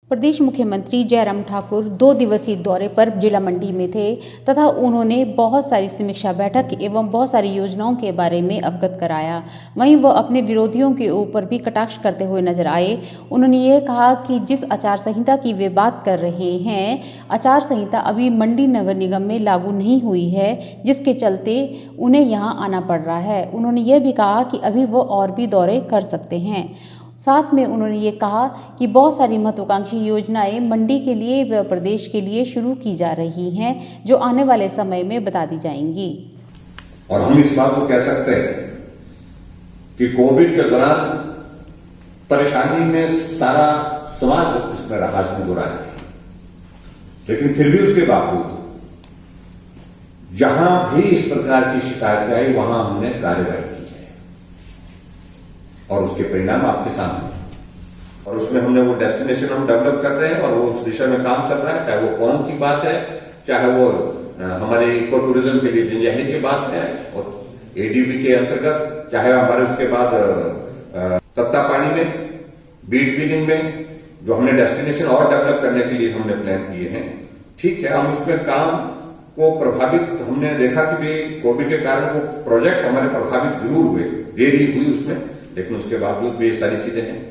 प्रदेश मुख्यमंत्री जयराम ठाकुर 2 दिवसीय दौरे पर जिला मंडी में थे तथा उन्होंने बहुत सारी समीक्षा बैठक एवं बहुत सारी योजनाओं के बारे में अवगत कराया। वहीं वह अपने विरोधियों के ऊपर भी कटाक्ष करते हुए नजर आए। उन्होंने ये कहा कि जिस आचार संहिता की वे बात कर रहे हैं, आचार संहिता अभी मंडी नगर निगम में लागू नहीं हुई है, जिसके चलते उन्हें यहाँ आना पड़ रहा है। उन्होंने ये भी कहा कि अभी वो और भी दौरे कर सकते हैं। साथ में उन्होंने ये कहा कि बहुत सारी महत्वाकांक्षी योजनाएं मंडी के लिए व प्रदेश के लिए शुरू की जा रही हैं, जो आने वाले समय में बता दी जाएंगी। और हम इस बात को कह सकते हैं कि कोविड के दौरान परेशानी में सारा समाज इसमें रहा, इसमें बुरा है, लेकिन फिर भी उसके बावजूद जहां भी इस प्रकार की शिकायत आई वहां हमने कार्यवाही की है और उसके परिणाम आपके सामने हैं। और उसमें हमने वो डेस्टिनेशन हम डेवलप कर रहे हैं और वो उस दिशा में काम चल रहा है, चाहे वो कौन की बात है, चाहे वो हमारे इको टूरिज्म के लिए जंजैहली की बात है और एडीबी के अंतर्गत, चाहे हमारे उसके बाद तत्तापानी में बीट बिलिंग में जो हमने डेस्टिनेशन और डेवलप करने के लिए हमने प्लान किए हैं। ठीक है, हम उसमें काम को प्रभावित हमने देखा कि भाई कोविड के कारण वो प्रोजेक्ट हमारे प्रभावित जरूर हुए, देरी हुई उसमें, लेकिन उसके बावजूद भी ये सारी चीजें हैं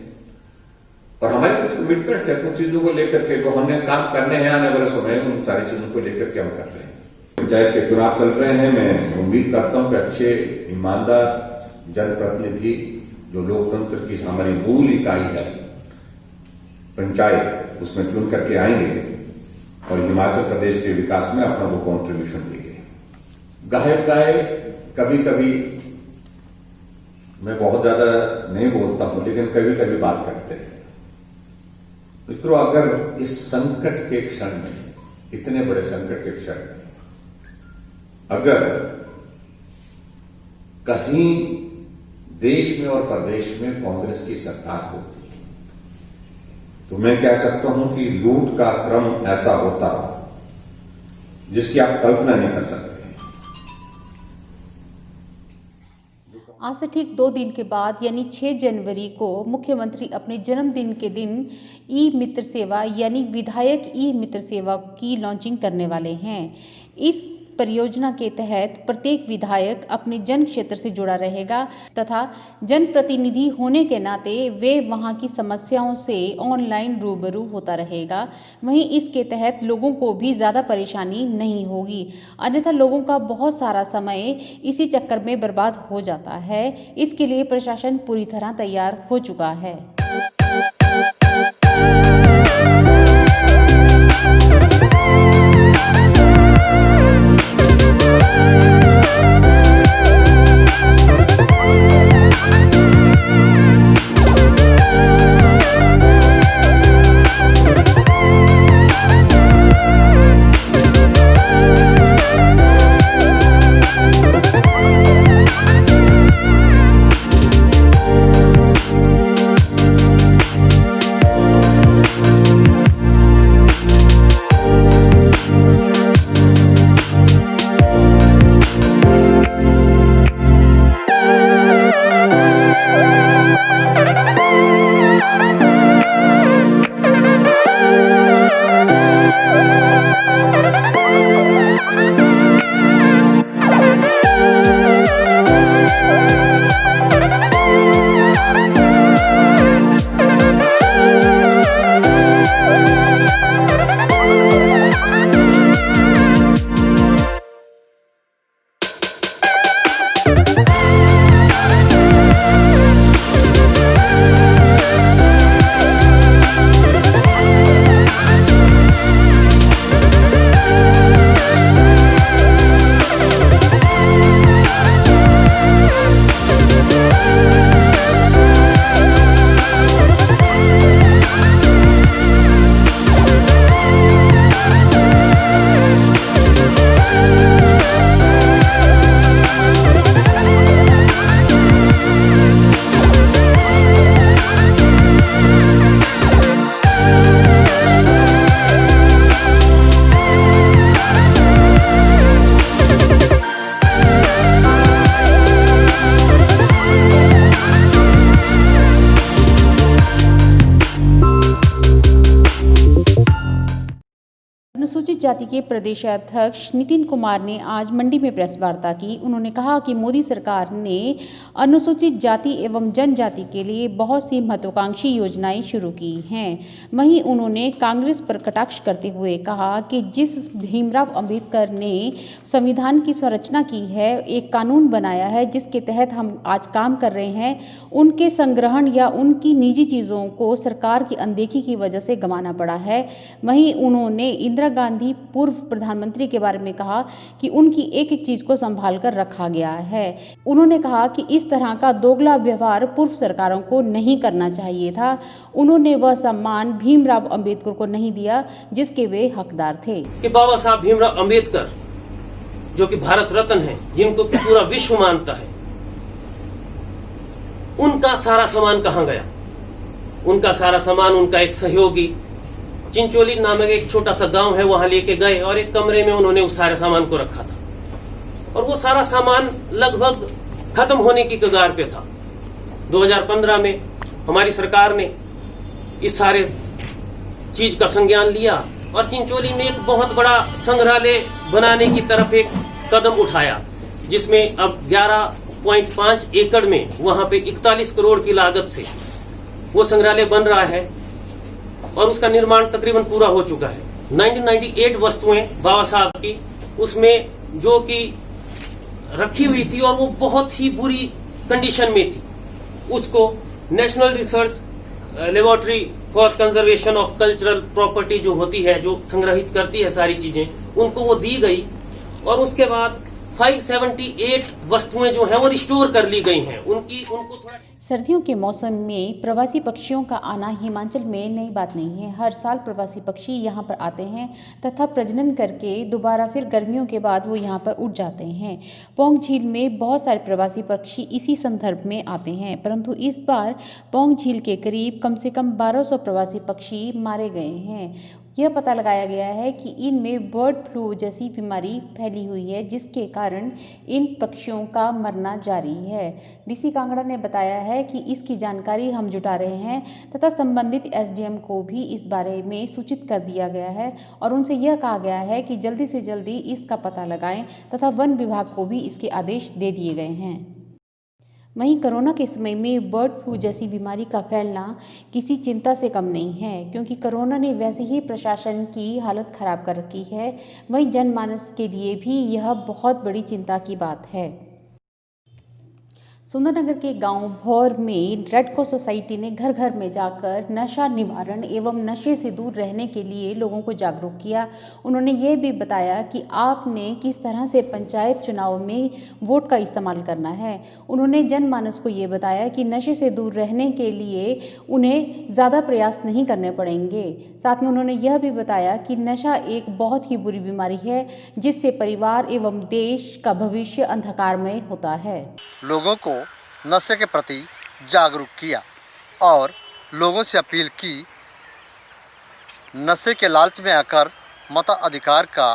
और हमारे कुछ कमिटमेंट्स है, कुछ चीजों को लेकर के जो हमने काम करने हैं आने वाले समय में, उन सारी चीजों को लेकर के हम कर रहे हैं। पंचायत के चुनाव चल रहे हैं, मैं उम्मीद करता हूं कि अच्छे ईमानदार जनप्रतिनिधि जो लोकतंत्र की हमारी मूल इकाई है पंचायत, उसमें चुन करके आएंगे और हिमाचल प्रदेश के विकास में अपना वो कॉन्ट्रीब्यूशन देंगे। गाय कभी कभी मैं बहुत ज्यादा नहीं बोलता हूं, लेकिन कभी कभी बात करते हैं। मित्रों, अगर इस संकट के क्षण में, इतने बड़े संकट के क्षण में, अगर कहीं देश में और प्रदेश में कांग्रेस की सरकार होती तो मैं कह सकता हूं कि लूट का क्रम ऐसा होता जिसकी आप कल्पना नहीं कर सकते। आज से ठीक 2 दिन के बाद यानी 6 जनवरी को मुख्यमंत्री अपने जन्मदिन के दिन ई मित्र सेवा यानी विधायक ई मित्र सेवा की लॉन्चिंग करने वाले हैं। इस परियोजना के तहत प्रत्येक विधायक अपने जन क्षेत्र से जुड़ा रहेगा तथा जनप्रतिनिधि होने के नाते वे वहां की समस्याओं से ऑनलाइन रूबरू होता रहेगा। वहीं इसके तहत लोगों को भी ज़्यादा परेशानी नहीं होगी, अन्यथा लोगों का बहुत सारा समय इसी चक्कर में बर्बाद हो जाता है। इसके लिए प्रशासन पूरी तरह तैयार हो चुका है। अनुसूचित जाति के प्रदेशाध्यक्ष नितिन कुमार ने आज मंडी में प्रेस वार्ता की। उन्होंने कहा कि मोदी सरकार ने अनुसूचित जाति एवं जनजाति के लिए बहुत सी महत्वाकांक्षी योजनाएं शुरू की हैं। वहीं उन्होंने कांग्रेस पर कटाक्ष करते हुए कहा कि जिस भीमराव अंबेडकर ने संविधान की संरचना की है, एक कानून बनाया है जिसके तहत हम आज काम कर रहे हैं, उनके संग्रहण या उनकी निजी चीज़ों को सरकार की अनदेखी की वजह से गंवाना पड़ा है। वहीं उन्होंने इंदिरा गांधी पूर्व प्रधानमंत्री के बारे में कहा कि उनकी एक एक चीज़ को संभाल कर रखा गया है। उन्होंने कहा कि इस तरह का दोगला व्यवहार पूर्व सरकारों को नहीं करना चाहिए था। उन्होंने वह सम्मान भीमराव अंबेडकर को नहीं दिया जिसके वे हकदार थे। कि बाबा साहब भीमराव अंबेडकर जो कि भारत रत्न है, जिनको पूरा विश्व मानता है, उनका सारा सामान कहां गया? उनका सारा सामान उनका एक सहयोगी चिंचोली नामक एक छोटा सा गांव है, वहां लेके गए और एक कमरे में उन्होंने उस सारे सामान को रखा था और वो सारा सामान लगभग खत्म होने की कगार पे था। 2015 में हमारी सरकार ने इस सारे चीज का संज्ञान लिया और चिंचोली में एक बहुत बड़ा संग्रहालय बनाने की तरफ एक कदम उठाया, जिसमें अब 11.5 एकड़ में वहां पे 41 करोड़ की लागत से वो संग्रहालय बन रहा है और उसका निर्माण तकरीबन पूरा हो चुका है। 1998 वस्तुएं बाबा साहब की उसमें जो कि रखी हुई थी और वो बहुत ही बुरी कंडीशन में थी, उसको national research laboratory for conservation of cultural property जो होती है, जो संग्रहित करती है सारी चीजें, उनको वो दी गई और उसके बाद 578 वस्तुएं जो हैं वो रिस्टोर कर ली गई हैं। उनको थोड़ा सर्दियों के मौसम में प्रवासी पक्षियों का आना हिमाचल में नई बात नहीं है। हर साल प्रवासी पक्षी यहाँ पर आते हैं तथा प्रजनन करके दोबारा फिर गर्मियों के बाद वो यहाँ पर उड़ जाते हैं। पौंग झील में बहुत सारे प्रवासी पक्षी इसी संदर्भ में आते हैं, परंतु इस बार पौंग झील के करीब कम से कम 1200 प्रवासी पक्षी मारे गए हैं। यह पता लगाया गया है कि इनमें बर्ड फ्लू जैसी बीमारी फैली हुई है, जिसके कारण इन पक्षियों का मरना जारी है। डीसी कांगड़ा ने बताया है कि इसकी जानकारी हम जुटा रहे हैं तथा संबंधित एसडीएम को भी इस बारे में सूचित कर दिया गया है और उनसे यह कहा गया है कि जल्दी से जल्दी इसका पता लगाएं तथा वन विभाग को भी इसके आदेश दे दिए गए हैं। वहीं कोरोना के समय में बर्ड फ्लू जैसी बीमारी का फैलना किसी चिंता से कम नहीं है, क्योंकि कोरोना ने वैसे ही प्रशासन की हालत खराब कर रखी है। वहीं जनमानस के लिए भी यह बहुत बड़ी चिंता की बात है। सुंदरनगर के गांव भौर में रेड क्रॉस सोसाइटी ने घर घर में जाकर नशा निवारण एवं नशे से दूर रहने के लिए लोगों को जागरूक किया। उन्होंने ये भी बताया कि आपने किस तरह से पंचायत चुनाव में वोट का इस्तेमाल करना है। उन्होंने जनमानस को ये बताया कि नशे से दूर रहने के लिए उन्हें ज़्यादा प्रयास नहीं करने पड़ेंगे। साथ में उन्होंने यह भी बताया कि नशा एक बहुत ही बुरी बीमारी है, जिससे परिवार एवं देश का भविष्य अंधकारमय होता है। लोगों को नशे के प्रति जागरूक किया और लोगों से अपील की नशे के लालच में आकर मताधिकार का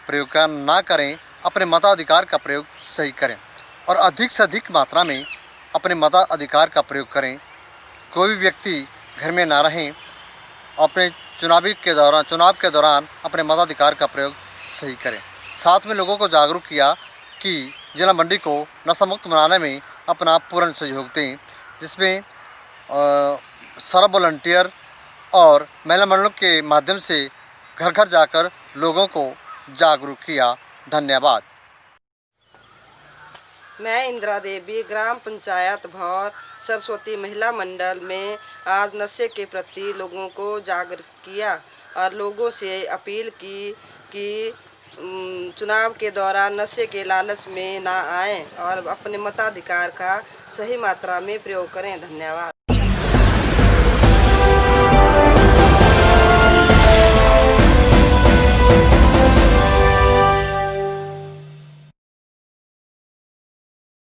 प्रयोग ना करें, अपने मताधिकार का प्रयोग सही करें और अधिक से अधिक मात्रा में अपने मताधिकार का प्रयोग करें। कोई भी व्यक्ति घर में ना रहें, अपने चुनाव के दौरान अपने मताधिकार का प्रयोग सही करें। साथ में लोगों को जागरूक किया कि जिला मंडी को नशा मुक्त बनाने में अपना पूर्ण सहयोग दें, जिसमें सारा वॉलंटियर और महिला मंडलों के माध्यम से घर घर जाकर लोगों को जागरूक किया। धन्यवाद। मैं इंदिरा देवी ग्राम पंचायत भौर सरस्वती महिला मंडल में आज नशे के प्रति लोगों को जागरूक किया और लोगों से अपील की कि चुनाव के दौरान नशे के लालच में ना आएं और अपने मताधिकार का सही मात्रा में प्रयोग करें। धन्यवाद।